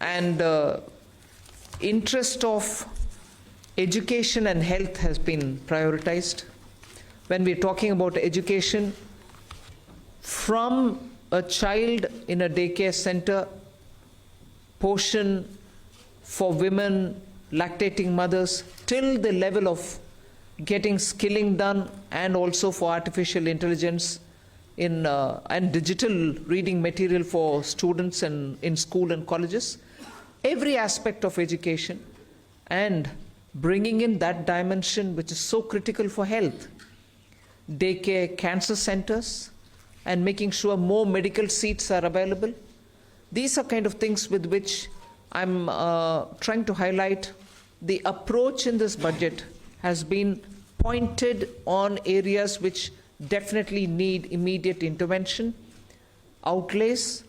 and interest of education and health has been prioritized. When we're talking about education, from a child in a daycare center, portion for women, lactating mothers, till the level of getting skilling done, and also for artificial intelligence and digital reading material for students and in school and colleges, every aspect of education, and bringing in that dimension which is so critical for health, daycare, cancer centers, and making sure more medical seats are available. These are kind of things with which I'm trying to highlight. The approach in this budget has been pointed on areas which definitely need immediate intervention, outlays,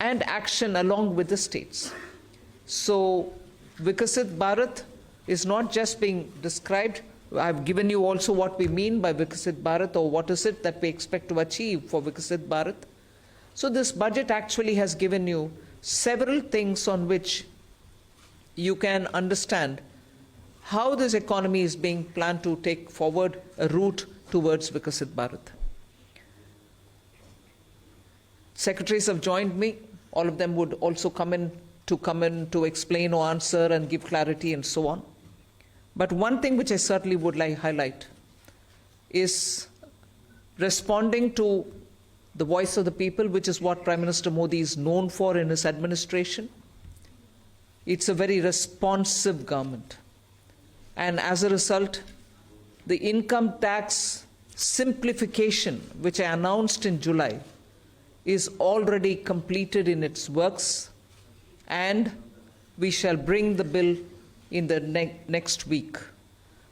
and action along with the states. So Viksit Bharat is not just being described. I've given you also what we mean by Viksit Bharat, or what is it that we expect to achieve for Viksit Bharat. So this budget actually has given you several things on which you can understand how this economy is being planned to take forward a route towards Viksit Bharat. Secretaries have joined me. All of them would also come in to explain or answer and give clarity and so on. But one thing which I certainly would like to highlight is responding to the voice of the people, which is what Prime Minister Modi is known for in his administration. It's a very responsive government. And as a result, the income tax simplification, which I announced in July, is already completed in its works, and we shall bring the bill in the next week.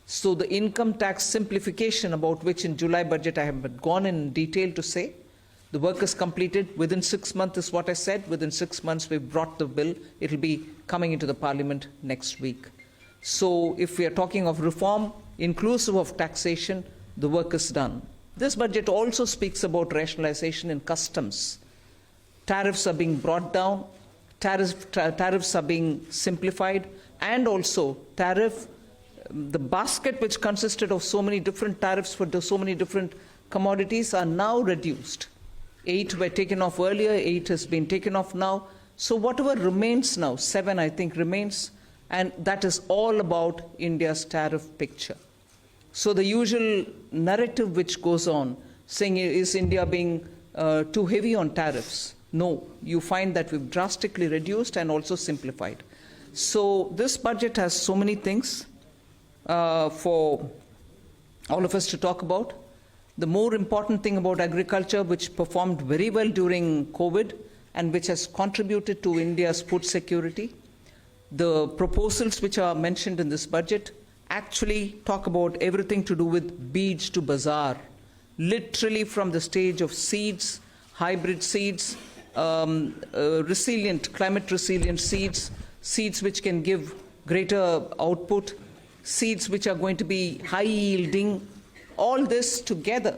So the income tax simplification, about which in July budget I have gone in detail to say, the work is completed. Within 6 months is what I said. Within 6 months we've brought the bill. It will be coming into the Parliament next week. So if we are talking of reform, inclusive of taxation, the work is done. This budget also speaks about rationalization in customs. Tariffs are being brought down, tariffs are being simplified, and also the basket which consisted of so many different tariffs for so many different commodities are now reduced. 8 were taken off earlier, 8 has been taken off now. So whatever remains now, 7 I think remains, and that is all about India's tariff picture. So the usual narrative which goes on, saying is India being too heavy on tariffs? No, you find that we've drastically reduced and also simplified. So this budget has so many things for all of us to talk about. The more important thing about agriculture, which performed very well during COVID and which has contributed to India's food security, the proposals which are mentioned in this budget actually talk about everything to do with beej to bazaar, literally from the stage of seeds, hybrid seeds, resilient, climate resilient seeds, seeds which can give greater output, seeds which are going to be high yielding, all this together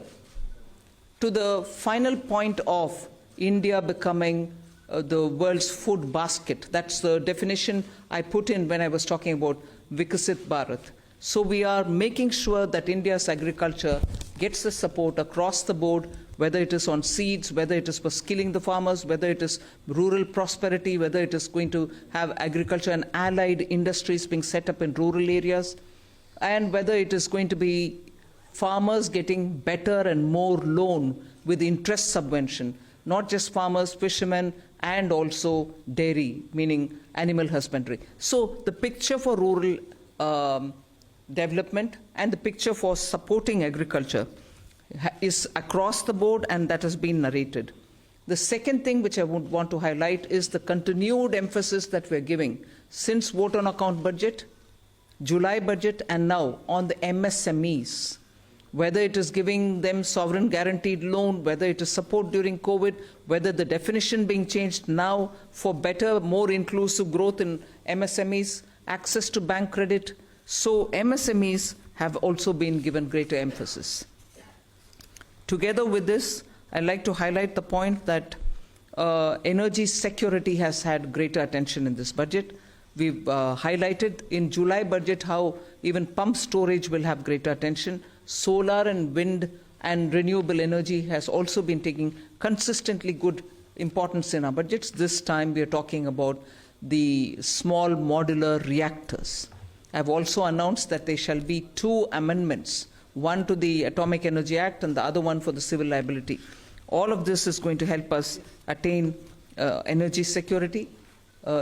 to the final point of India becoming the world's food basket. That's the definition I put in when I was talking about Viksit Bharat. So we are making sure that India's agriculture gets the support across the board, whether it is on seeds, whether it is for skilling the farmers, whether it is rural prosperity, whether it is going to have agriculture and allied industries being set up in rural areas, and whether it is going to be farmers getting better and more loan with interest subvention, not just farmers, fishermen, and also dairy, meaning animal husbandry. So the picture for rural development and the picture for supporting agriculture is across the board, and that has been narrated. The second thing which I would want to highlight is the continued emphasis that we're giving since vote on account budget, July budget, and now on the MSMEs. Whether it is giving them sovereign guaranteed loan, whether it is support during COVID, whether the definition being changed now for better, more inclusive growth in MSMEs, access to bank credit. So MSMEs have also been given greater emphasis. Together with this, I'd like to highlight the point that energy security has had greater attention in this budget. We've highlighted in July budget how even pump storage will have greater attention. Solar and wind and renewable energy has also been taking consistently good importance in our budgets. This time we are talking about the small modular reactors. I've also announced that there shall be 2 amendments, one to the Atomic Energy Act and the other one for the civil liability. All of this is going to help us attain energy security.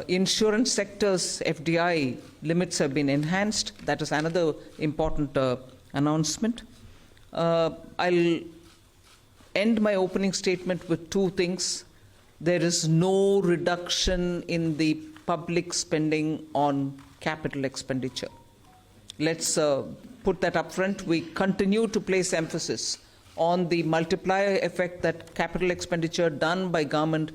Insurance sector's FDI limits have been enhanced. That is another important announcement. I'll end my opening statement with 2 things. There is no reduction in the public spending on capital expenditure. Let's put that up front. We continue to place emphasis on the multiplier effect that capital expenditure done by government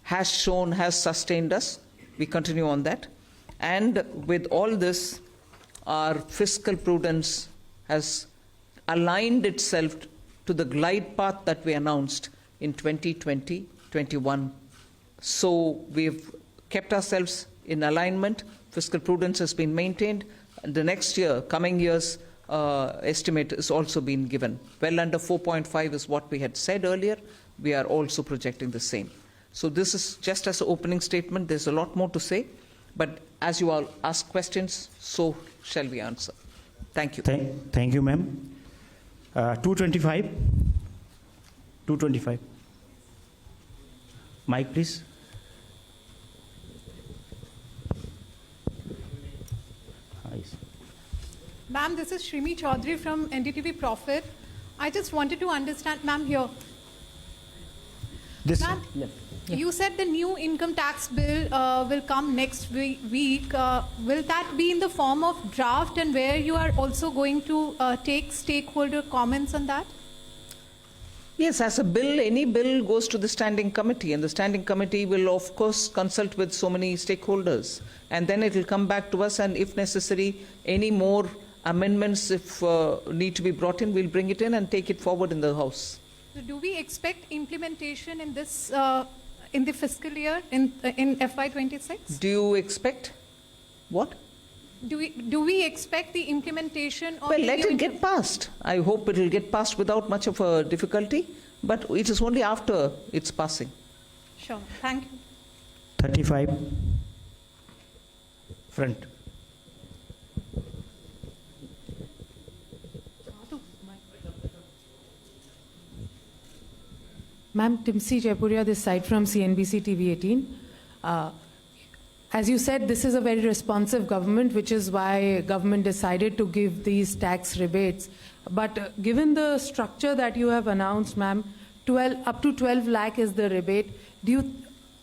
has shown, has sustained us. We continue on that. And with all this, our fiscal prudence has aligned itself to the glide path that we announced in 2020-21. So we've kept ourselves in alignment. Fiscal prudence has been maintained. And the next year, coming years, estimate is also been given. Well under 4.5 is what we had said earlier. We are also projecting the same. So this is just as an opening statement. There's a lot more to say. But as you all ask questions, so shall we answer. Thank you. Thank you, ma'am. 225. 225. Mic, please. Ma'am, this is Shrimi Chaudhary from NDTV Profit. I just wanted to understand, ma'am, here. Ma'am, you said the new income tax bill will come next week. Will that be in the form of draft, and where you are also going to take stakeholder comments on that? Yes, as a bill, any bill goes to the standing committee, and the standing committee will, of course, consult with so many stakeholders. And then it will come back to us, and if necessary, any more amendments, if need to be brought in, we'll bring it in and take it forward in the House. So do we expect implementation in this, in the fiscal year, in FY26? Do you expect what? Do we expect the implementation of... Well, let it get passed. I hope it will get passed without much of a difficulty, but it is only after its passing. Sure. Thank you. 35. Front. Ma'am, Timsi Jaipuria, this side from CNBC-TV18. As you said, this is a very responsive government, which is why government decided to give these tax rebates. But given the structure that you have announced, ma'am, up to 12 lakh is the rebate.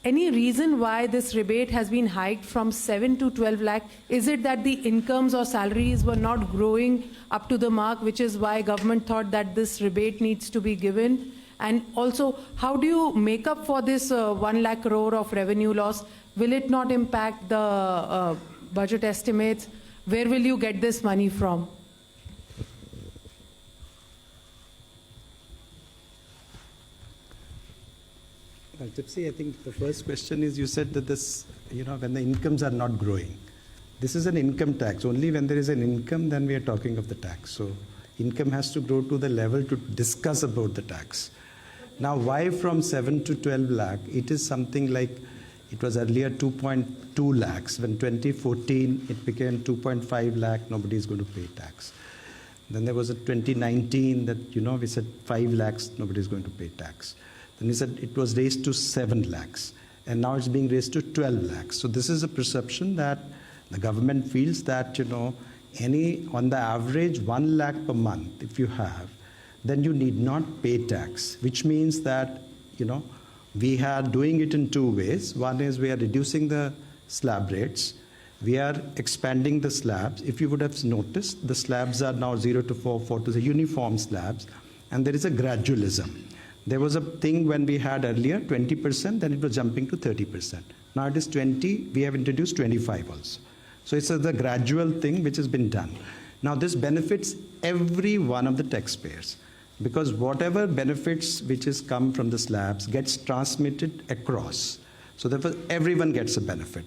Any reason why this rebate has been hiked from 7 to 12 lakh? Is it that the incomes or salaries were not growing up to the mark, which is why government thought that this rebate needs to be given? And also, how do you make up for this 1 lakh crore of revenue loss? Will it not impact the budget estimates? Where will you get this money from? Well, Tipsy, I think the first question is, you said that this, when the incomes are not growing. This is an income tax. Only when there is an income, then we are talking of the tax. So income has to grow to the level to discuss about the tax. Now, why from 7 to 12 lakh? It is something like, it was earlier 2.2 lakhs. When 2014, it became 2.5 lakh, nobody is going to pay tax. Then there was a 2019 that, we said 5 lakhs, nobody is going to pay tax. Then we said it was raised to 7 lakhs. And now it's being raised to 12 lakhs. So this is a perception that the government feels that, on the average 1 lakh per month, if you have, then you need not pay tax, which means that, we are doing it in 2 ways. One is we are reducing the slab rates. We are expanding the slabs. If you would have noticed, the slabs are now 0 to 4, 4 to the uniform slabs, and there is a gradualism. There was a thing when we had earlier 20%, then it was jumping to 30%. Now it is 20, we have introduced 25 also. So it's the gradual thing which has been done. Now this benefits every one of the taxpayers. because whatever benefits which has come from the slabs gets transmitted across. So therefore, everyone gets a benefit.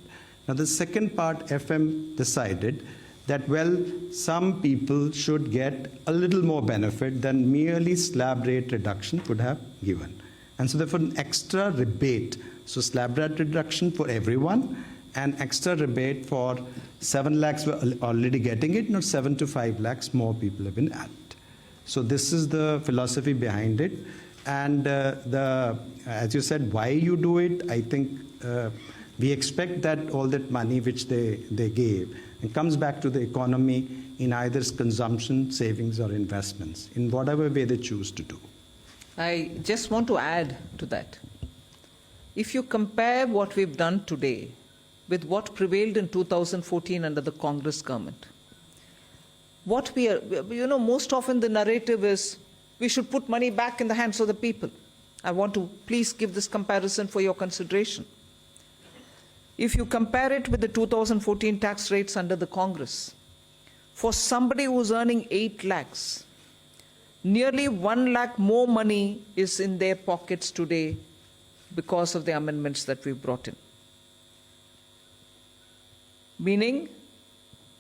Now the second part, FM decided that, well, some people should get a little more benefit than merely slab rate reduction would have given. And so therefore, an extra rebate. So slab rate reduction for everyone, and extra rebate for 7 lakhs were already getting it, not 7 to 5 lakhs more people have been added. So this is the philosophy behind it. And as you said, why you do it, I think we expect that all that money which they gave, it comes back to the economy in either consumption, savings, or investments, in whatever way they choose to do. I just want to add to that. If you compare what we've done today with what prevailed in 2014 under the Congress government, what we are, most often the narrative is we should put money back in the hands of the people. I want to please give this comparison for your consideration. If you compare it with the 2014 tax rates under the Congress, for somebody who's earning 8 lakhs, nearly 1 lakh more money is in their pockets today because of the amendments that we've brought in. Meaning,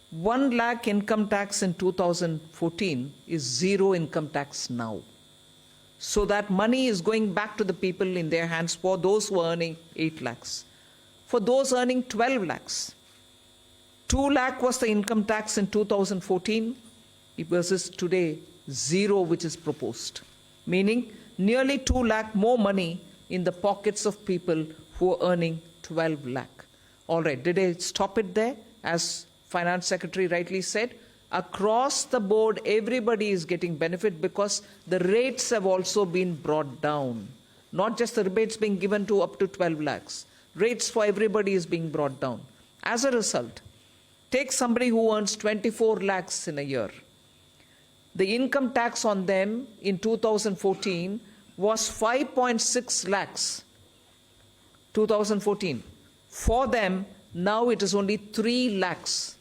1 lakh income tax in 2014 is 0 income tax now. So that money is going back to the people in their hands for those who are earning 8 lakhs. For those earning 12 lakhs, 2 lakh was the income tax in 2014 versus today 0 which is proposed. Meaning nearly 2 lakh more money in the pockets of people who are earning 12 lakh. All right, did I stop it there? As Finance Secretary rightly said, across the board, everybody is getting benefit because the rates have also been brought down. Not just the rebates being given to up to 12 lakhs. Rates for everybody is being brought down. As a result, take somebody who earns 24 lakhs in a year. The income tax on them in 2014 was 5.6 lakhs. 2014. For them, now it is only 3 lakhs.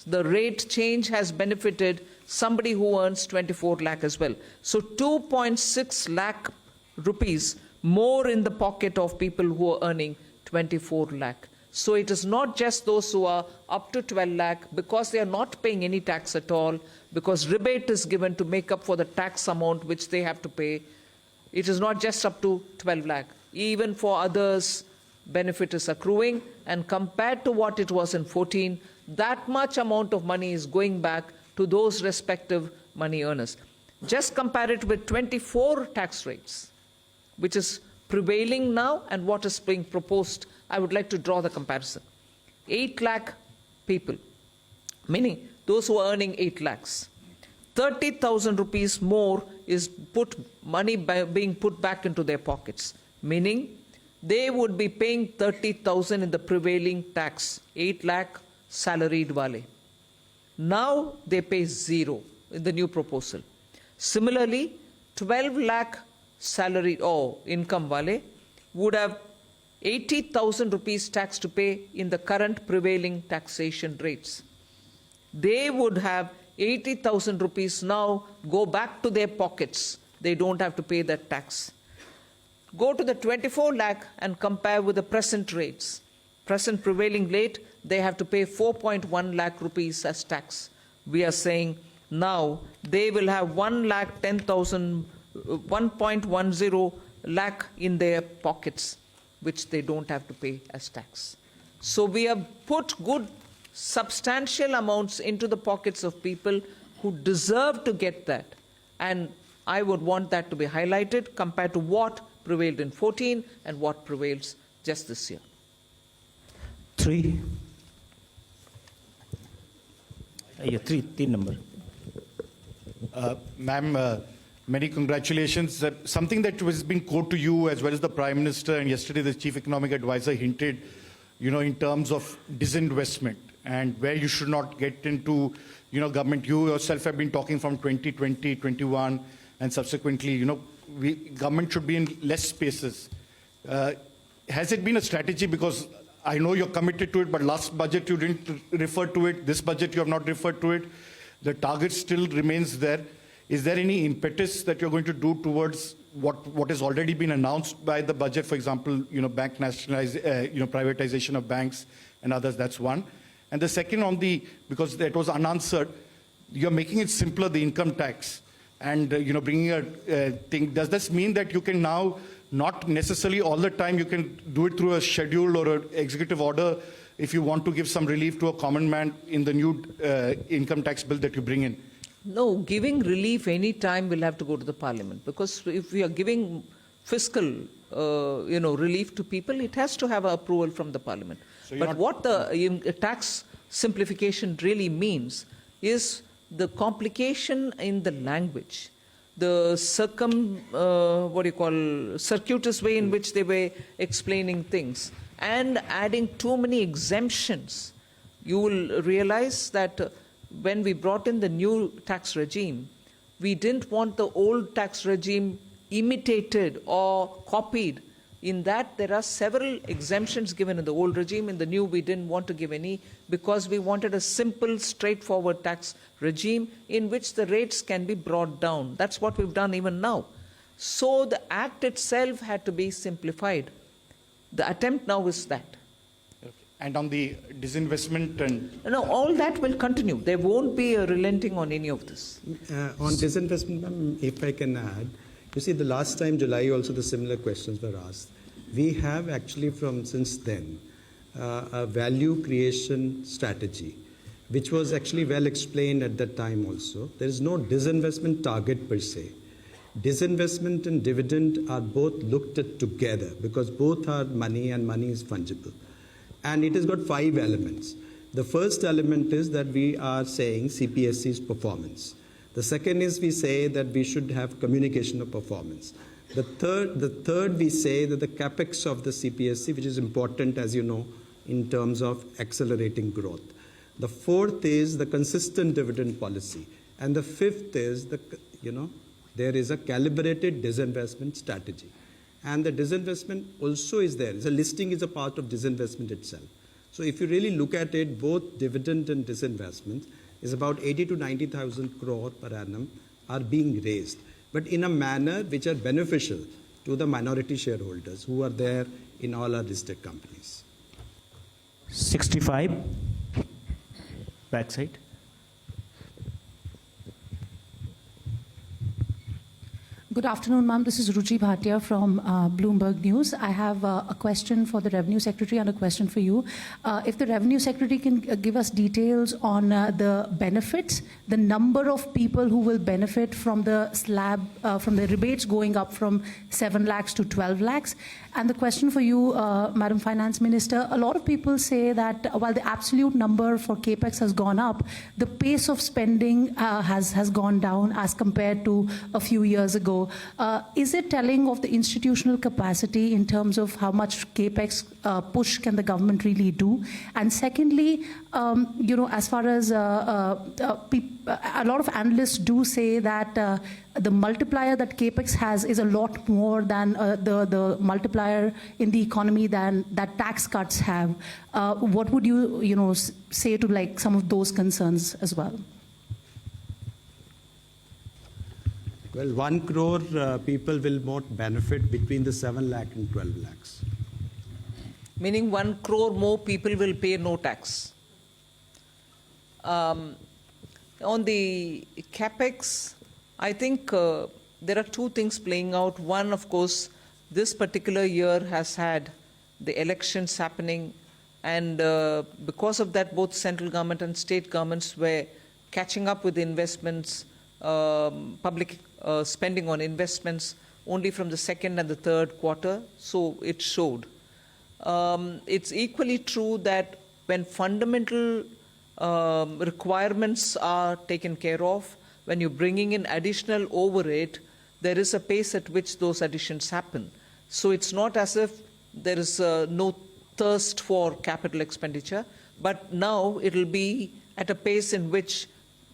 The rate change has benefited somebody who earns 24 lakh as well. So 2.6 lakh rupees more in the pocket of people who are earning 24 lakh. So it is not just those who are up to 12 lakh because they are not paying any tax at all, because rebate is given to make up for the tax amount which they have to pay. It is not just up to 12 lakh. Even for others, benefit is accruing, and compared to what it was in 14, that much amount of money is going back to those respective money earners. Just compare it with 24 tax rates, which is prevailing now and what is being proposed. I would like to draw the comparison. 8 lakh people, meaning those who are earning 8 lakhs. 30,000 rupees more is being put back into their pockets, meaning they would be paying 30,000 in the prevailing tax, 8 lakh salaried wale. Now they pay 0 in the new proposal. Similarly, 12 lakh salaried or income wale would have 80,000 rupees tax to pay in the current prevailing taxation rates. They would have 80,000 rupees now go back to their pockets. They don't have to pay that tax. Go to the 24 lakh and compare with the present rates. Present prevailing rate, they have to pay 4.1 lakh rupees as tax. We are saying now they will have 1.10 lakh in their pockets, which they don't have to pay as tax. So we have put good substantial amounts into the pockets of people who deserve to get that. And I would want that to be highlighted compared to what prevailed in 14 and what prevails just this year. 3. Three number. Ma'am, many congratulations. Something that has been quoted to you as well as the Prime Minister and yesterday the Chief Economic Advisor hinted, in terms of disinvestment and where you should not get into, government. You yourself have been talking from 2020, 21 and subsequently, government should be in less spaces. Has it been a strategy? Because I know you're committed to it, but last budget you didn't refer to it. This budget you have not referred to it. The target still remains there. Is there any impetus that you're going to do towards what has already been announced by the budget? For example, bank privatization of banks and others. That's one. And the second because that was unanswered, you're making it simpler, the income tax, and bringing a thing. Does this mean that you can now not necessarily all the time you can do it through a schedule or an executive order if you want to give some relief to a common man in the new income tax bill that you bring in? No, giving relief any time will have to go to the parliament, because if we are giving fiscal, relief to people, it has to have approval from the parliament. So but what the tax simplification really means is the complication in the language, the circuitous way in which they were explaining things, and adding too many exemptions. You will realize that when we brought in the new tax regime, we didn't want the old tax regime imitated or copied. In that, there are several exemptions given in the old regime. In the new, we didn't want to give any, because we wanted a simple, straightforward tax regime in which the rates can be brought down. That's what we've done even now. So the act itself had to be simplified. The attempt now is that. Okay. And on the disinvestment and... No, all that will continue. There won't be a relenting on any of this. On disinvestment, ma'am, if I can add, you see, the last time, July, also the similar questions were asked. We have actually since then, a value creation strategy, which was actually well explained at that time also. There is no disinvestment target per se. Disinvestment and dividend are both looked at together, because both are money and money is fungible. And it has got 5 elements. The first element is that we are saying CPSC's performance. The second is we say that we should have communication of performance. The third we say that the capex of the CPSC, which is important, as you know, in terms of accelerating growth. The fourth is the consistent dividend policy. And the fifth is there is a calibrated disinvestment strategy. And the disinvestment also is there. The listing is a part of disinvestment itself. So if you really look at it, both dividend and disinvestment is about 80 to 90,000 crore per annum are being raised, but in a manner which are beneficial to the minority shareholders who are there in all our listed companies. 65, backside. Good afternoon, ma'am. This is Ruchi Bhatia from Bloomberg News. I have a question for the Revenue Secretary and a question for you. If the Revenue Secretary can give us details on the benefits, the number of people who will benefit from the slab, from the rebates going up from 7 lakhs to 12 lakhs. And the question for you, Madam Finance Minister, a lot of people say that while the absolute number for CAPEX has gone up, the pace of spending has gone down as compared to a few years ago. Is it telling of the institutional capacity in terms of how much CAPEX push can the government really do? And secondly, as far as a lot of analysts do say that the multiplier that CAPEX has is a lot more than the multiplier in the economy than that tax cuts have. What would you say to some of those concerns as well? Well, 1 crore people will not benefit between the 7 lakh and 12 lakhs. Meaning 1 crore more people will pay no tax. On the CAPEX, I think there are 2 things playing out. One, of course, this particular year has had the elections happening, and because of that, both central government and state governments were catching up with investments, public spending on investments only from the 2nd and the 3rd quarter, so it showed. It's equally true that when fundamental requirements are taken care of, when you're bringing in additional overhead, there is a pace at which those additions happen. So it's not as if there is no thirst for capital expenditure, but now it'll be at a pace in which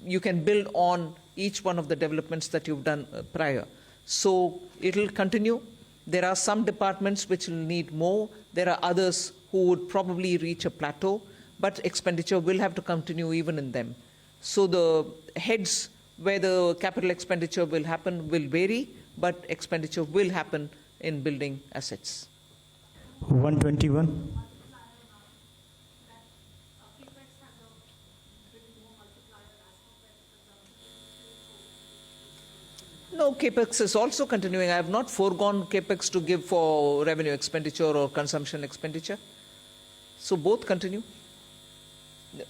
you can build on each one of the developments that you've done prior. So it'll continue. There are some departments which will need more. There are others who would probably reach a plateau, but expenditure will have to continue even in them. So the heads where the capital expenditure will happen will vary, but expenditure will happen in building assets. 121. No, capex is also continuing. I have not foregone capex to give for revenue expenditure or consumption expenditure. So both continue.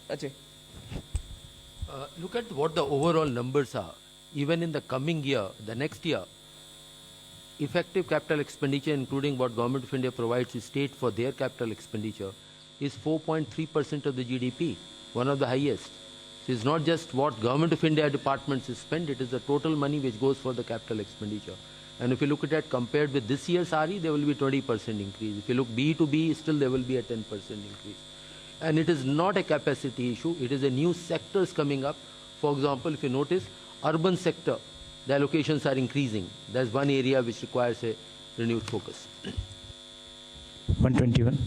Ajay. Look at what the overall numbers are. Even in the coming year, the next year, effective capital expenditure, including what Government of India provides to state for their capital expenditure, is 4.3% of the GDP, one of the highest. So it's not just what Government of India departments spend, it is the total money which goes for the capital expenditure. And if you look at that compared with this year's RE, there will be 20% increase. If you look B to B, still there will be a 10% increase. And it is not a capacity issue, it is a new sectors coming up. For example, if you notice, urban sector, the allocations are increasing. That's one area which requires a renewed focus. 121.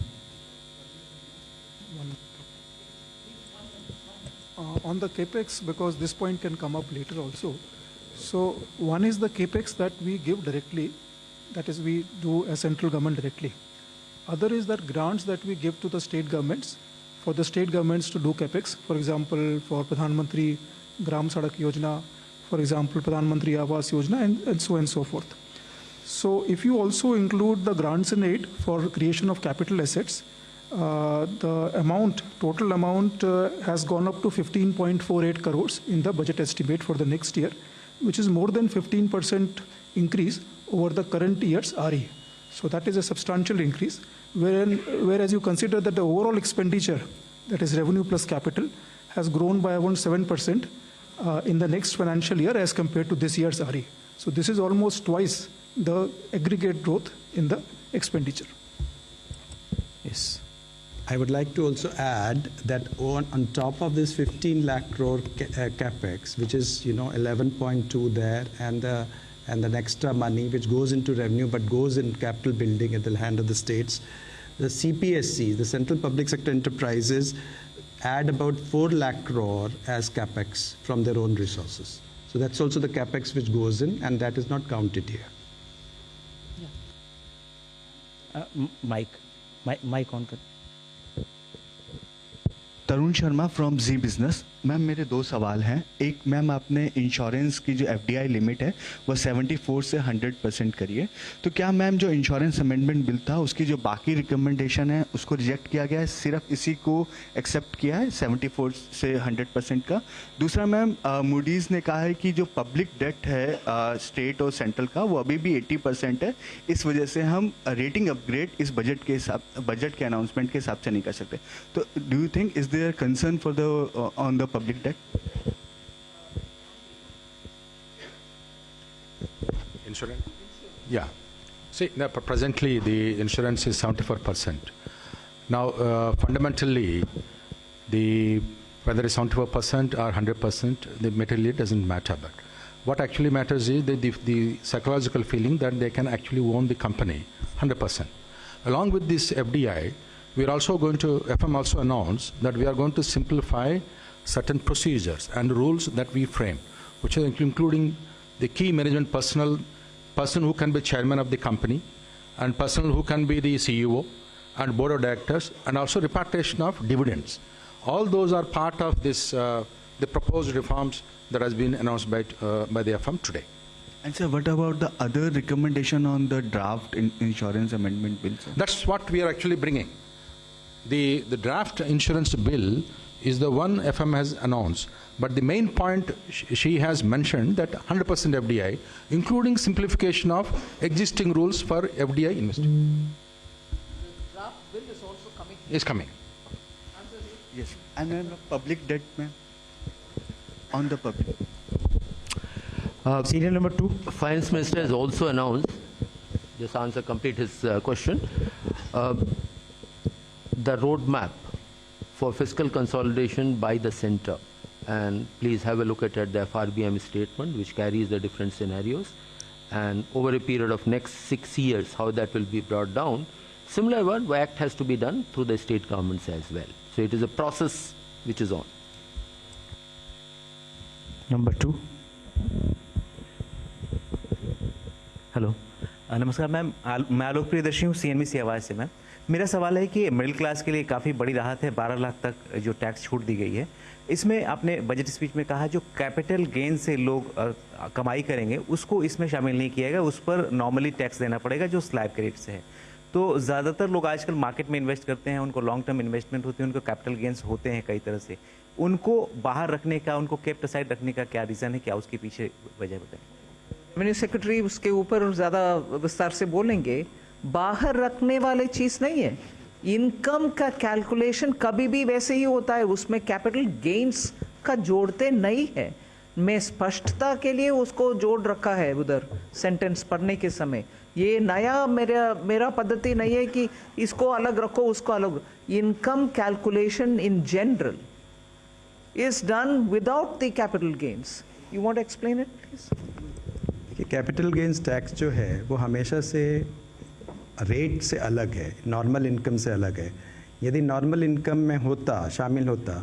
On the capex, because this point can come up later also. So one is the capex that we give directly, that is we do as central government directly. Other is that grants that we give to the state governments, for the state governments to do capex. For example, for Pradhan Mantri Gram Sadak Yojana, for example, Pradhan Mantri Awas Yojana, and so forth. So if you also include the grants and aid for creation of capital assets, the amount, total amount has gone up to 15.48 crores in the budget estimate for the next year, which is more than 15% increase over the current year's RE. So that is a substantial increase, whereas you consider that the overall expenditure, that is revenue plus capital, has grown by around 7% in the next financial year as compared to this year's RE. So this is almost twice the aggregate growth in the expenditure. Yes. I would like to also add that on top of this 15 lakh crore capex, which is 11.2 there, and the extra money which goes into revenue but goes in capital building at the hand of the states, the CPSC, the Central Public Sector Enterprises, add about 4 lakh crore as capex from their own resources. So that's also the capex which goes in, and that is not counted here. Mike on. Tarun Sharma from Zee Business. Ma'am मेरे दो सवाल हैं। एक, ma'am आपने insurance की जो FDI limit है वो 74 से 100% करी है, तो क्या मैम जो इंश्योरेंस अमेंडमेंट बिल था उसकी जो बाकी रिकमेंडेशन है उसको रिजेक्ट किया गया है, सिर्फ इसी को एक्सेप्ट किया है 74 से 100% का? दूसरा मैम, मूडीज़ ने कहा है कि जो पब्लिक डेट है स्टेट और सेंट्रल का वो अभी भी 80% है, इस वजह से हम रेटिंग अपग्रेड इस बजट के अनाउंसमेंट के हिसाब से नहीं कर सकते। तो do you think is there concern for the on the public debt? Insurance? Yeah. See, now, presently the insurance is 74%. Now, fundamentally, whether it's 74% or 100%, the material doesn't matter. But what actually matters is the psychological feeling that they can actually own the company 100%. Along with this FDI, we are also going to, FM also announced that we are going to simplify certain procedures and rules that we frame, which are including the key management personnel, person who can be chairman of the company, and person who can be the CEO and board of directors, and also repatriation of dividends. All those are part of this, the proposed reforms that has been announced by the FM today. And sir, what about the other recommendation on the draft insurance amendment bill, sir? That's what we are actually bringing. The draft insurance bill is the one FM has announced, but the main point she has mentioned that 100% FDI, including simplification of existing rules for FDI investment. The draft bill is also coming. Is coming. Yes. And then the public debt, ma'am, on the public. Serial number 2. Finance Minister has also announced, just answer complete his question, the roadmap for fiscal consolidation by the center, and please have a look at the FRBM statement which carries the different scenarios, and over a period of next 6 years how that will be brought down. Similar one act has to be done through the state governments as well. So it is a process which is on. Number 2. Hello नमस्कार ma'am, मैं आलोक प्रियदर्शी हूँ CNBC आवाज़ से। Ma'am मेरा सवाल है कि middle class के लिए काफ़ी बड़ी राहत है, 12 लाख तक जो टैक्स छूट दी गई है। इसमें आपने बजट स्पीच में कहा जो कैपिटल गेन से लोग कमाई करेंगे उसको इसमें शामिल नहीं किया गया, उस पर नॉर्मली टैक्स देना पड़ेगा जो स्लैब के रेट से है। तो ज़्यादातर लोग आजकल मार्केट में इन्वेस्ट करते हैं, उनको लॉन्ग टर्म इन्वेस्टमेंट होती है, उनको कैपिटल गेंस होते हैं कई तरह से, उनको बाहर रखने का, उनको केप्ट असाइड रखने का क्या रीज़न है, क्या उसके पीछे वजह बताएं? रेवेन्यू सेक्रेटरी उसके ऊपर ज़्यादा विस्तार से बोलेंगे। बाहर रखने वाली चीज़ नहीं है, इनकम का कैलकुलेशन कभी भी वैसे ही होता है, उसमें कैपिटल गेन्स का जोड़ते नहीं है। मैं स्पष्टता के लिए उसको जोड़ रखा है उधर सेंटेंस पढ़ने के समय। ये नया मेरा पद्धति नहीं है कि इसको अलग रखो उसको अलग। Income calculation in general is done without the capital gains. You want to explain it please? देखिए, कैपिटल गेन्स टैक्स जो है वो हमेशा से रेट से अलग है, नॉर्मल इनकम से अलग है। यदि नॉर्मल इनकम में होता, शामिल होता,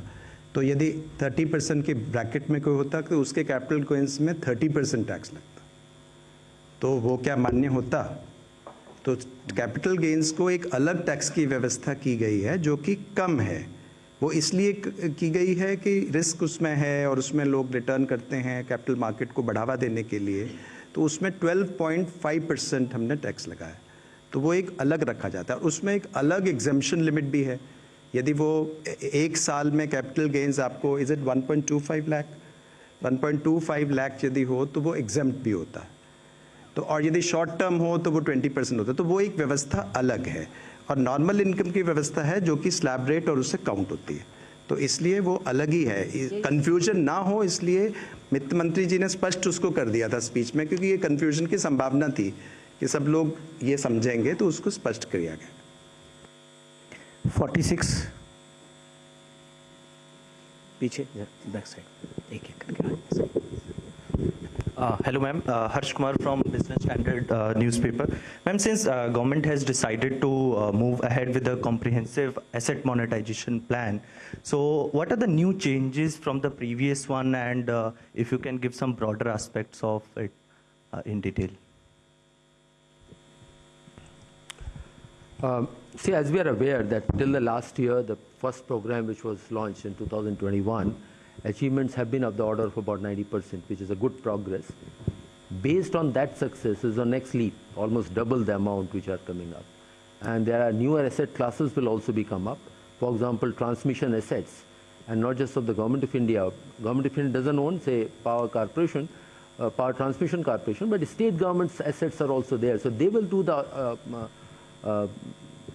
तो यदि 30% के ब्रैकेट में कोई होता तो उसके कैपिटल गेन्स में 30% टैक्स लगता, तो वो क्या मान्य होता? तो कैपिटल गेन्स को एक अलग टैक्स की व्यवस्था की गई है जो कि कम है। वो इसलिए की गई है कि रिस्क उसमें है और उसमें लोग रिटर्न करते हैं कैपिटल मार्केट को बढ़ावा देने के लिए, तो उसमें 12.5% हमने टैक्स लगाया, तो वो एक अलग रखा जाता है। उसमें एक अलग एग्जेम्पशन लिमिट भी है। यदि वो एक साल में कैपिटल गेन्स आपको इज इट 1.25 लाख 1.25 लाख यदि हो तो वो एग्जेम्प्ट भी होता है, तो और यदि शॉर्ट टर्म हो तो वो 20% होता है, तो वो एक व्यवस्था अलग है। और नॉर्मल इनकम की व्यवस्था है जो कि स्लैब रेट और उससे काउंट होती है, तो इसलिए वो अलग ही है। कन्फ्यूजन ना हो इसलिए वित्त मंत्री जी ने स्पष्ट उसको कर दिया था स्पीच में, क्योंकि ये कन्फ्यूजन की संभावना थी कि सब लोग ये समझेंगे, तो उसको स्पष्ट किया गया। 46 पीछे बैक साइड एक करके। Hello ma'am, Harsh Kumar from Business Standard newspaper. Ma'am, since government has decided to move ahead with a comprehensive asset monetization plan, so what are the new changes from the previous one, and if you can give some broader aspects of it in detail? See, as we are aware that till the last year, the first program which was launched in 2021, achievements have been of the order of about 90%, which is a good progress. Based on that success is the next leap, almost double the amount which are coming up. And there are newer asset classes will also be come up. For example, transmission assets, and not just of the Government of India. Government of India doesn't own, say, Power Corporation, Power Transmission Corporation, but state government's assets are also there. So they will do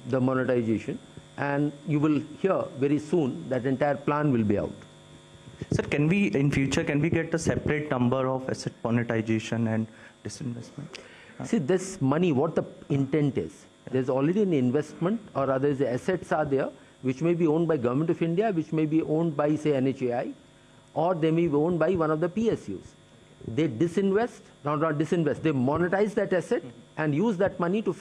the monetization, and you will hear very soon that entire plan will be out. Sir, can we, in future, can we get a separate number of asset monetization and disinvestment? See, this money, what the intent is, there's already an investment, or other the assets are there, which may be owned by Government of India, which may be owned by, say, NHAI, or they may be owned by one of the PSUs. They disinvest, not disinvest, they monetize that asset and use that money to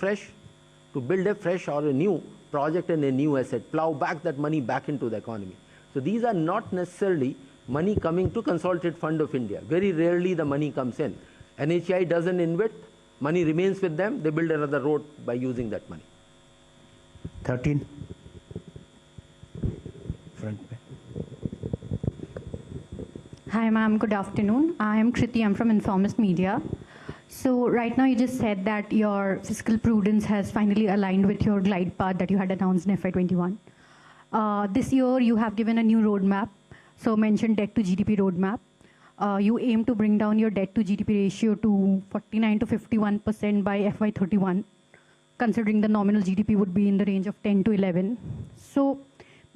build a fresh or a new project and a new asset, plow back that money back into the economy. So these are not necessarily money coming to Consolidated Fund of India. Very rarely the money comes in. NHI doesn't invest, money remains with them, they build another road by using that money. 13 front पे. Hi ma'am, good afternoon. I am Kriti, I'm from Informist Media. So right now you just said that your fiscal prudence has finally aligned with your glide path that you had announced in FY21. This year you have given a new roadmap, so mentioned debt to GDP roadmap. You aim to bring down your debt to GDP ratio to 49 to 51% by FY31, considering the nominal GDP would be in the range of 10 to 11. So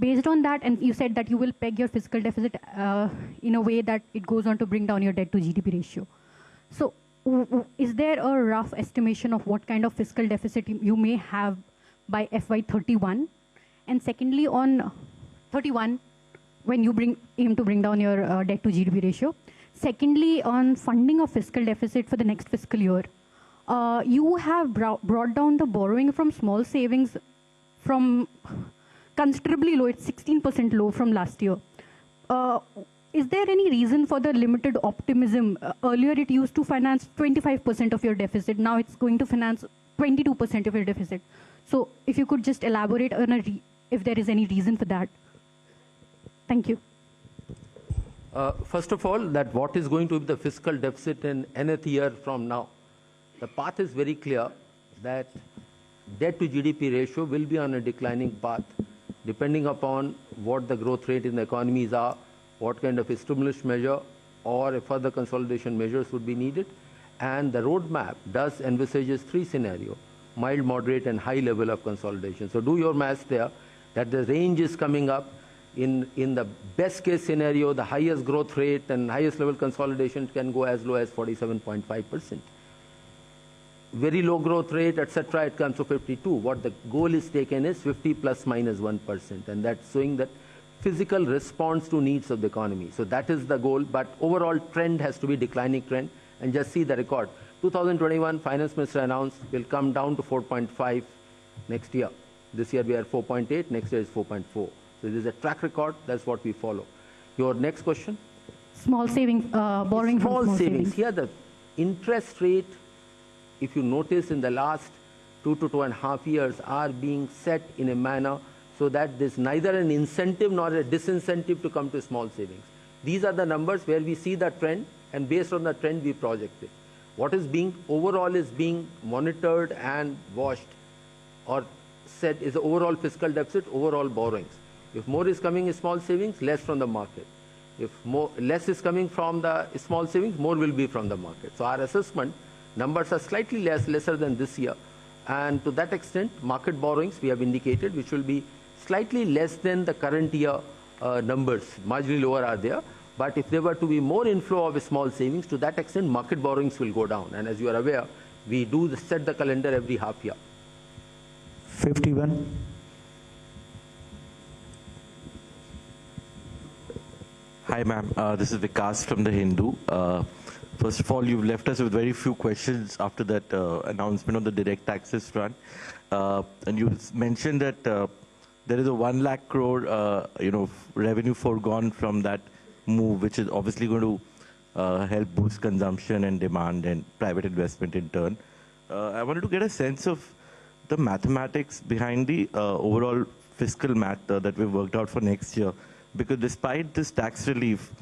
based on that, and you said that you will peg your fiscal deficit in a way that it goes on to bring down your debt to GDP ratio. So is there a rough estimation of what kind of fiscal deficit you may have by FY31? And secondly, on 31, when you aim to bring down your debt to GDP ratio. Secondly, on funding of fiscal deficit for the next fiscal year, you have brought down the borrowing from small savings from considerably low. It's 16% low from last year. is there any reason for the limited optimism? Earlier, it used to finance 25% of your deficit. Now it's going to finance 22% of your deficit. So if you could just elaborate on if there is any reason for that. Thank you. First of all, that what is going to be the fiscal deficit in nth year from now? The path is very clear that debt to GDP ratio will be on a declining path, depending upon what the growth rate in the economies are, what kind of a stimulus measure or a further consolidation measures would be needed. And the roadmap does envisages three scenarios: mild, moderate, and high level of consolidation. So do your math there, that the range is coming up. In the best case scenario, the highest growth rate and highest level consolidation can go as low as 47.5%. Very low growth rate, etc., it comes to 52. What the goal is taken is 50 plus minus 1%, and that's showing that physical response to needs of the economy. So that is the goal, but overall trend has to be declining trend. And just see the record. 2021, Finance Minister announced will come down to 4.5 next year. This year we are 4.8, next year is 4.4. So this is a track record, that's what we follow. Your next question? Small savings, borrowing from small savings. Here the interest rate, if you notice in the last 2 to 2.5 years, are being set in a manner so that there's neither an incentive nor a disincentive to come to small savings. These are the numbers where we see the trend, and based on the trend we project it. What is being overall is being monitored and watched or said is the overall fiscal deficit, overall borrowings. If more is coming in small savings, less from the market. If less is coming from the small savings, more will be from the market. So our assessment numbers are slightly lesser than this year. And to that extent, market borrowings we have indicated, which will be slightly less than the current year numbers, marginally lower are there. But if there were to be more inflow of small savings, to that extent, market borrowings will go down. And as you are aware, we do set the calendar every half year. 51. Hi, ma'am. This is Vikas from The Hindu. First of all, you've left us with very few questions after that announcement on the direct taxes front. And you mentioned that there is a 1 lakh crore, revenue foregone from that move, which is obviously going to help boost consumption and demand and private investment in turn. I wanted to get a sense of the mathematics behind the overall fiscal math that we've worked out for next year. Because despite this tax relief,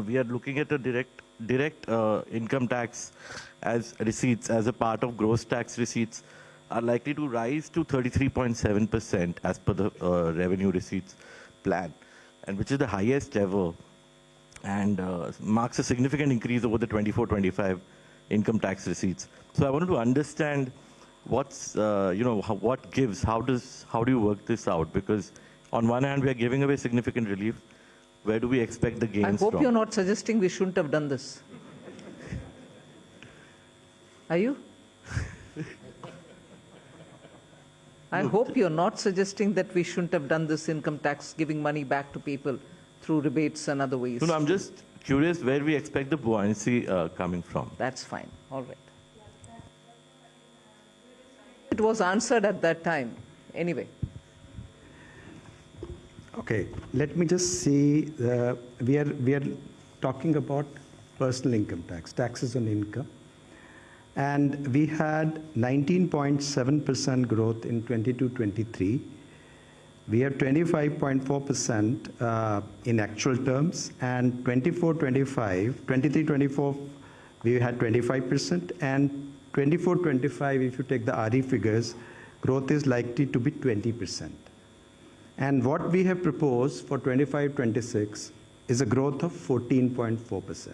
we are looking at a direct income tax as receipts as a part of gross tax receipts are likely to rise to 33.7% as per the revenue receipts plan, and which is the highest ever, and marks a significant increase over the 24-25 income tax receipts. So I wanted to understand what's what gives, how do you work this out? Because on one hand we are giving away significant relief. Where do we expect the gains from? I hope you're not suggesting we shouldn't have done this. Are you? I hope you're not suggesting that we shouldn't have done this income tax, giving money back to people through rebates and other ways. No, I'm just curious where we expect the buoyancy coming from. That's fine. All right. It was answered at that time. Anyway. Okay, let me just see. We are talking about personal income tax, taxes on income. And we had 19.7% growth in 22-23. We have 25.4% in actual terms, and 24-25, 23-24, we had 25%, and 24-25, if you take the RE figures, growth is likely to be 20%. And what we have proposed for 25-26 is a growth of 14.4%.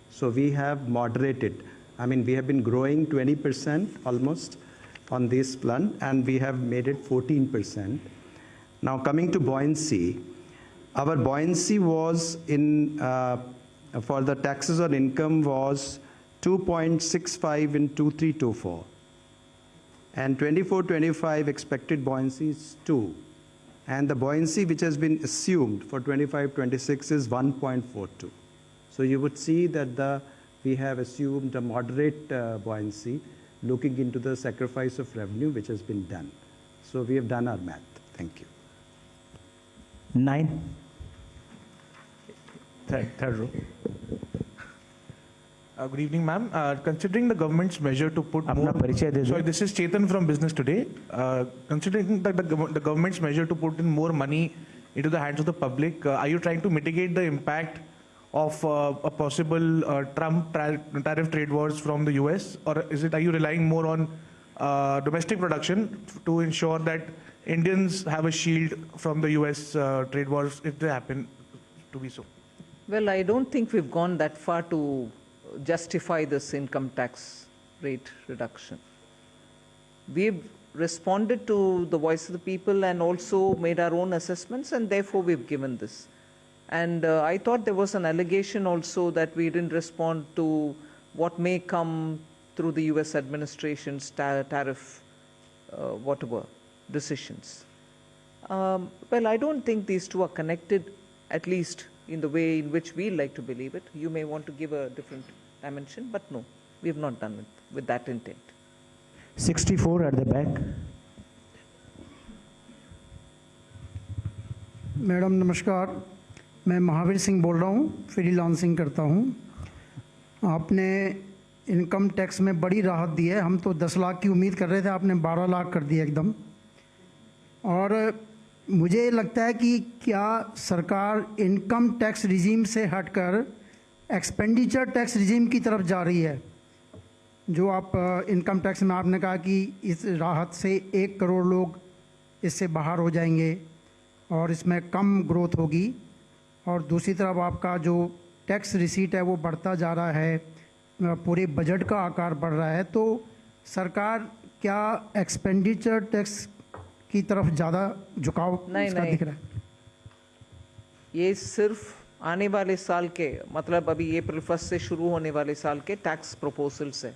So we have moderated. I mean, we have been growing 20% almost on this plan, and we have made it 14%. Now, coming to buoyancy, our buoyancy was for the taxes on income was 2.65 in 23-24. And 24-25 expected buoyancy is 2. And the buoyancy which has been assumed for 25-26 is 1.42. So you would see that we have assumed a moderate buoyancy looking into the sacrifice of revenue which has been done. So we have done our math. Thank you. 9. third row. Good evening, ma'am. Considering the government's measure to put more... Sorry, this is Chetan from Business Today. Considering that the government's measure to put in more money into the hands of the public, are you trying to mitigate the impact of a possible Trump tariff trade wars from the US? Or are you relying more on domestic production to ensure that Indians have a shield from the US trade wars if they happen to be so? Well, I don't think we've gone that far to justify this income tax rate reduction. We've responded to the voice of the people and also made our own assessments, and therefore we've given this. And I thought there was an allegation also that we didn't respond to what may come through the US administration's tariff whatever decisions. Well, I don't think these two are connected, at least in the way in which we like to believe it. You may want to give a different dimension, but no, we have not done it with that intent. 64 at the back. Madam नमस्कार, मैं महावीर सिंह बोल रहा हूँ, freelancing करता हूँ। आपने income tax में बड़ी राहत दी है, हम तो 10 लाख की उम्मीद कर रहे थे, आपने 12 लाख कर दिया एकदम। और मुझे लगता है कि क्या सरकार इनकम टैक्स रिजीम से हटकर एक्सपेंडिचर टैक्स रिजीम की तरफ जा रही है? जो आप इनकम टैक्स में आपने कहा कि इस राहत से 1 करोड़ लोग इससे बाहर हो जाएंगे और इसमें कम ग्रोथ होगी, और दूसरी तरफ आपका जो टैक्स रिसीट है वो बढ़ता जा रहा है, पूरे बजट का आकार बढ़ रहा है, तो सरकार क्या एक्सपेंडिचर टैक्स की तरफ ज़्यादा झुकाव इसका दिख रहा है? ये सिर्फ आने वाले साल के, मतलब अभी अप्रैल 1 से शुरू होने वाले साल के टैक्स प्रपोजल्स है।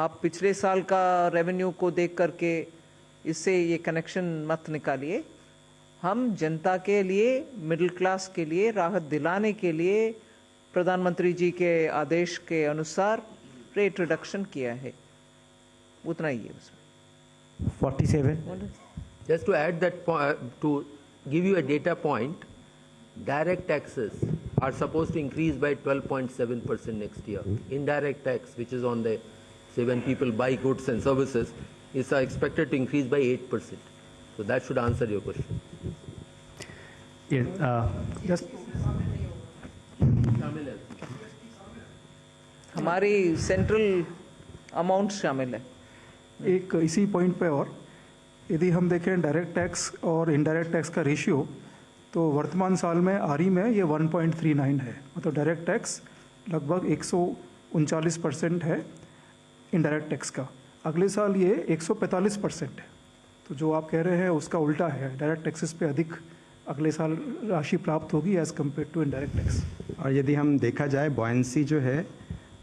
आप पिछले साल का रेवेन्यू को देख करके इससे ये कनेक्शन मत निकालिए। हम जनता के लिए, मिडिल क्लास के लिए राहत दिलाने के लिए प्रधानमंत्री जी के आदेश के अनुसार रेट रिडक्शन किया है, उतना ही है उसमें। 47. Just to add that point, to give you a data point, direct taxes are supposed to increase by 12.7% next year. Indirect tax, which is on the, say when people buy goods and services, is expected to increase by 8%. So that should answer your question. Yes, Just हमारी central amount शामिल है। एक इसी point पे और यदि हम देखें डायरेक्ट टैक्स और इनडायरेक्ट टैक्स का रेशियो, तो वर्तमान साल में आरई में ये 1.39 है, मतलब डायरेक्ट टैक्स लगभग 139% है इनडायरेक्ट टैक्स का। अगले साल ये 145% है। तो जो आप कह रहे हैं उसका उल्टा है, डायरेक्ट टैक्सेस पे अधिक अगले साल राशि प्राप्त होगी as compare to indirect tax. और यदि हम देखा जाए बॉयंसी जो है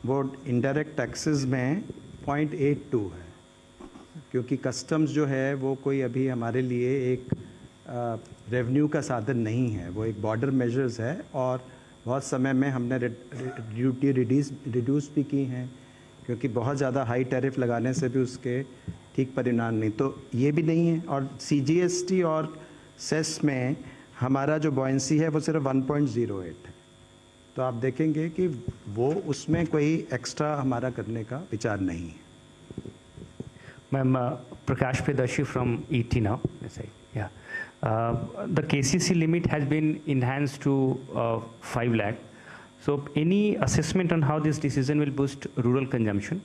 वो इनडायरेक्ट टैक्सेस में 0.82 है, क्योंकि कस्टम्स जो है वो कोई अभी हमारे लिए एक रेवेन्यू का साधन नहीं है, वो एक बॉर्डर मेजर्स है, और बहुत समय में हमने ड्यूटी रिड्यूस भी की हैं, क्योंकि बहुत ज़्यादा हाई टैरिफ लगाने से भी उसके ठीक परिणाम नहीं, तो ये भी नहीं है। और CGST और सेस में हमारा जो बॉयंसी है वो सिर्फ 1.08 है, तो आप देखेंगे कि वो उसमें कोई एक्स्ट्रा हमारा करने का विचार नहीं है। Ma'am, Prakash Predarshi from ET now. Yeah. The KCC limit has been enhanced to 5 lakh. So any assessment on how this decision will boost rural consumption?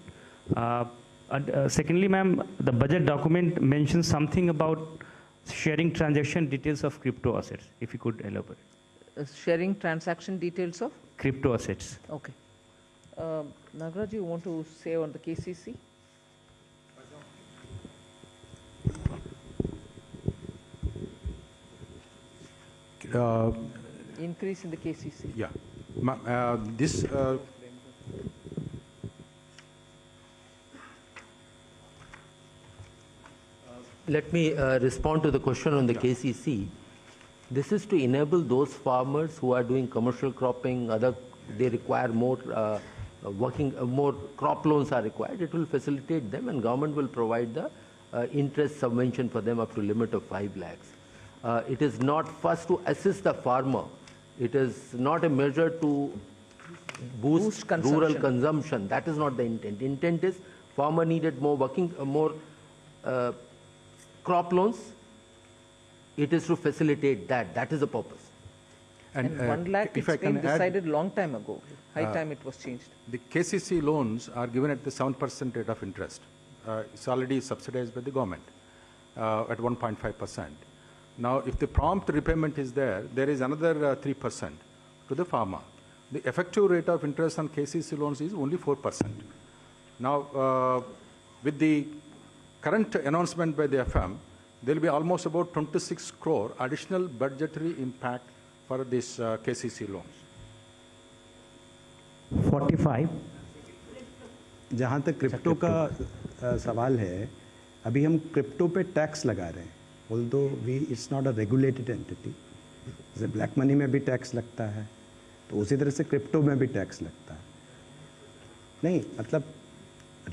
Secondly, ma'am, the budget document mentions something about sharing transaction details of crypto assets. If you could elaborate. Sharing transaction details of? Crypto assets. Okay. Nagaraj, you want to say on the KCC? Increase in the KCC. Yeah. This Let me respond to the question on the KCC. This is to enable those farmers who are doing commercial cropping, they require more more crop loans are required. It will facilitate them, and government will provide the interest subvention for them up to limit of 5 lakhs. It is not first to assist the farmer It is not a measure to boost rural consumption. That is not the intent. The intent is farmer needed more crop loans. It is to facilitate that. That is the purpose. And 1 lakh, it's been decided long time ago. High time it was changed. The KCC loans are given at the 7% rate of interest. It's already subsidized by the government at 1.5%. Now, if the prompt repayment is there, there is another 3% to the farmer. The effective rate of interest on KCC loans is only 4%. Now, with the current announcement by the FM, there will be almost about 26 crore additional budgetary impact for this KCC loans. 45. जहाँ तक crypto का सवाल है, अभी हम crypto पे tax लगा रहे हैं. Although it's not a regulated entity, जैसे ब्लैक मनी में भी टैक्स लगता है, तो उसी तरह से क्रिप्टो में भी टैक्स लगता है. नहीं, मतलब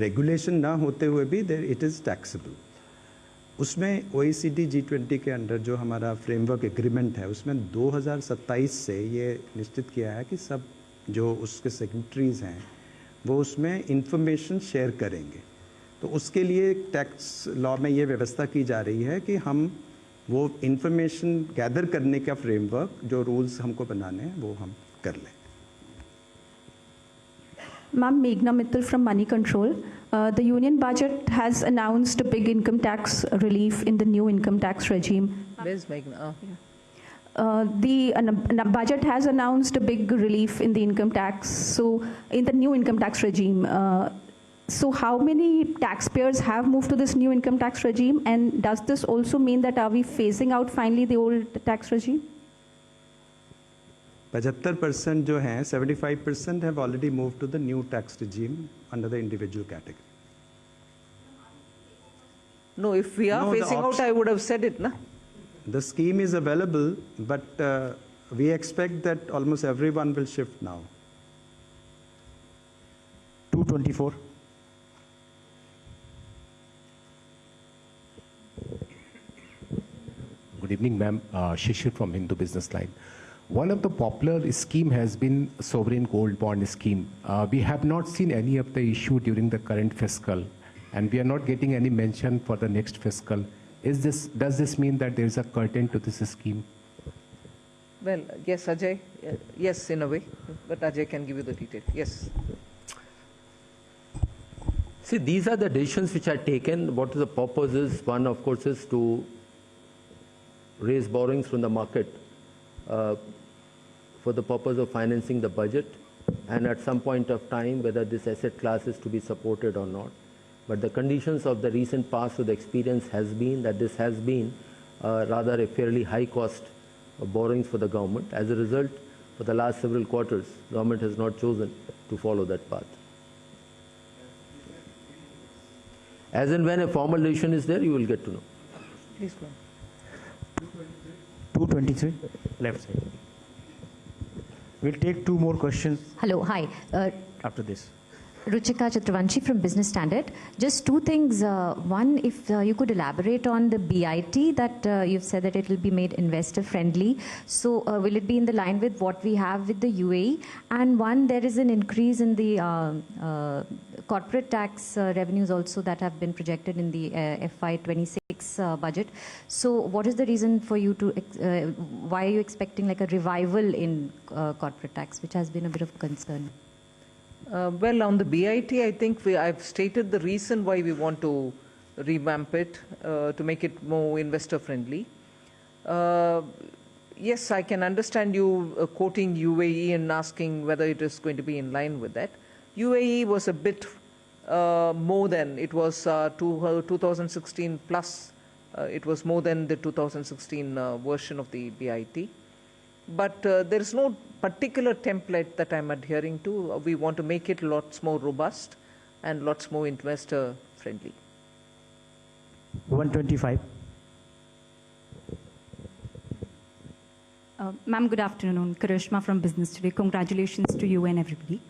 रेगुलेशन ना होते हुए भी इट इज़ टैक्सेबल. उसमें OECD G20 के अंडर जो हमारा फ्रेमवर्क एग्रीमेंट है, उसमें 2027 से ये निश्चित किया है कि सब जो उसके सेक्रेटरीज हैं वो उसमें इंफॉर्मेशन शेयर करेंगे. तो उसके लिए टैक्स लॉ में ये व्यवस्था की जा रही है कि हम वो इंफॉर्मेशन गैदर करने का फ्रेमवर्क, जो रूल्स हमको बनाने हैं, वो हम कर लें. Ma'am, Meghna Mittal from Money Control. The union budget has announced a big income tax relief in the new income tax regime. Where's Meghna? The budget has announced a big relief in the income tax, so in the new income tax regime. So how many taxpayers have moved to this new income tax regime, and does this also mean that are we phasing out finally the old tax regime? 75% जो हैं, 75% have already moved to the new tax regime under the individual category. No, if we are phasing out, I would have said it, na? The scheme is available, but we expect that almost everyone will shift now. 224. Good evening, ma'am. Shishir from Hindu Business Line. One of the popular scheme has been sovereign gold bond scheme. We have not seen any of the issue during the current fiscal, and we are not getting any mention for the next fiscal. Does this mean that there is a curtain to this scheme? Well, yes, Ajay. Yes, in a way, but Ajay can give you the detail. Yes. See, these are the decisions which are taken. What the purpose is? One, of course, is to raise borrowings from the market for the purpose of financing the budget, and at some point of time, whether this asset class is to be supported or not. But the conditions of the recent past with the experience has been that this has been rather a fairly high cost of borrowings for the government. As a result, for the last several quarters, government has not chosen to follow that path. As and when a formal decision is there, you will get to know. Please go on. 223, left side. We'll take two more questions. Hello, hi. After this. Ruchika Chatravanshi from Business Standard. Just two things. One, if you could elaborate on the BIT that you've said that it will be made investor friendly. So will it be in the line with what we have with the UAE? And one, there is an increase in the corporate tax revenues also that have been projected in the FY26 budget. So what is the reason for you to, why are you expecting like a revival in corporate tax, which has been a bit of concern? Well, on the BIT, I think I've stated the reason why we want to revamp it, to make it more investor-friendly. Yes, I can understand you quoting UAE and asking whether it is going to be in line with that. UAE was a bit more than, it was 2016 plus, it was more than the 2016 version of the BIT. But there is no particular template that I'm adhering to. We want to make it lots more robust and lots more investor friendly. 125. Ma'am, good afternoon. Karishma from Business Today. Congratulations to you and everybody.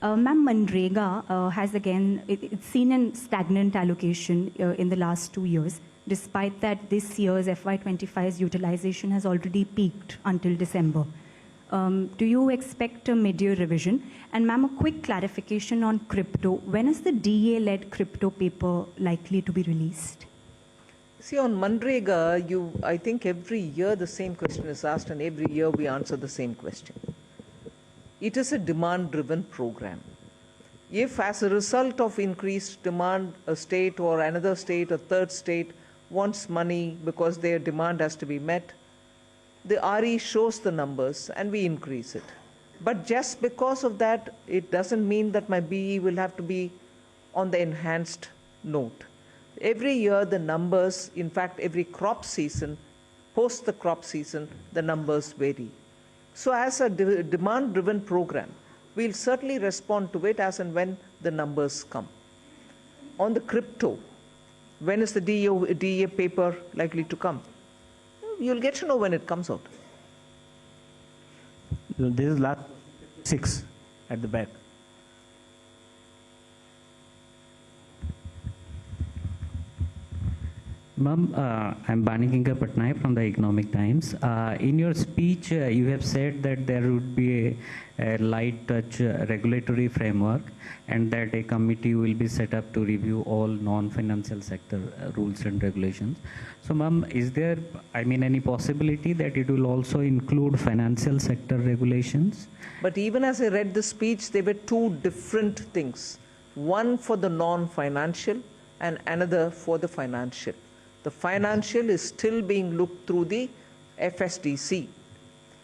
Ma'am, Manrega has again, it's seen a stagnant allocation in the last 2 years, despite that this year's FY25's utilization has already peaked until December. Do you expect a mid-year revision? And ma'am, a quick clarification on crypto. When is the DA-led crypto paper likely to be released? See, on Manrega, I think every year the same question is asked, and every year we answer the same question. It is a demand-driven program. If, as a result of increased demand, a state or another state, a third state, wants money because their demand has to be met, the RE shows the numbers and we increase it. But just because of that, it doesn't mean that my BE will have to be on the enhanced note. Every year the numbers, in fact every crop season, post the crop season, the numbers vary. So as a demand-driven program, we'll certainly respond to it as and when the numbers come. On the crypto, when is the DA paper likely to come? You'll get to know when it comes out. This is last 6 at the back. Ma'am, I'm Banikinga Patnaik from the Economic Times. In your speech, you have said that there would be a light touch regulatory framework and that a committee will be set up to review all non-financial sector rules and regulations. So, ma'am, is there, any possibility that it will also include financial sector regulations? But even as I read the speech, there were two different things. One for the non-financial and another for the financial. The financial is still being looked through the FSDC,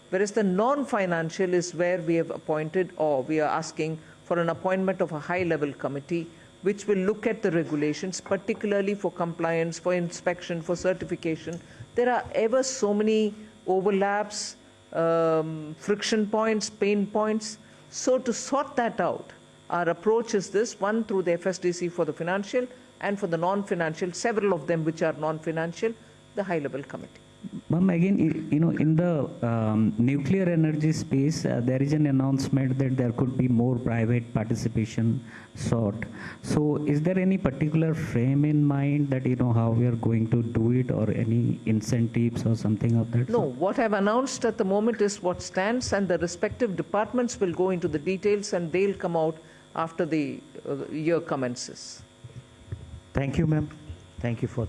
whereas the non-financial is where we have appointed, or we are asking for an appointment of a high-level committee which will look at the regulations, particularly for compliance, for inspection, for certification. There are ever so many overlaps, friction points, pain points. So to sort that out, our approach is this: one through the FSDC for the financial, and for the non-financial, several of them which are non-financial, the high-level committee. Ma'am, again, in the nuclear energy space, there is an announcement that there could be more private participation sought. So is there any particular frame in mind that, how we are going to do it, or any incentives or something of that? No, what I've announced at the moment is what stands, and the respective departments will go into the details and they'll come out after the year commences. Thank you, ma'am. Thank you for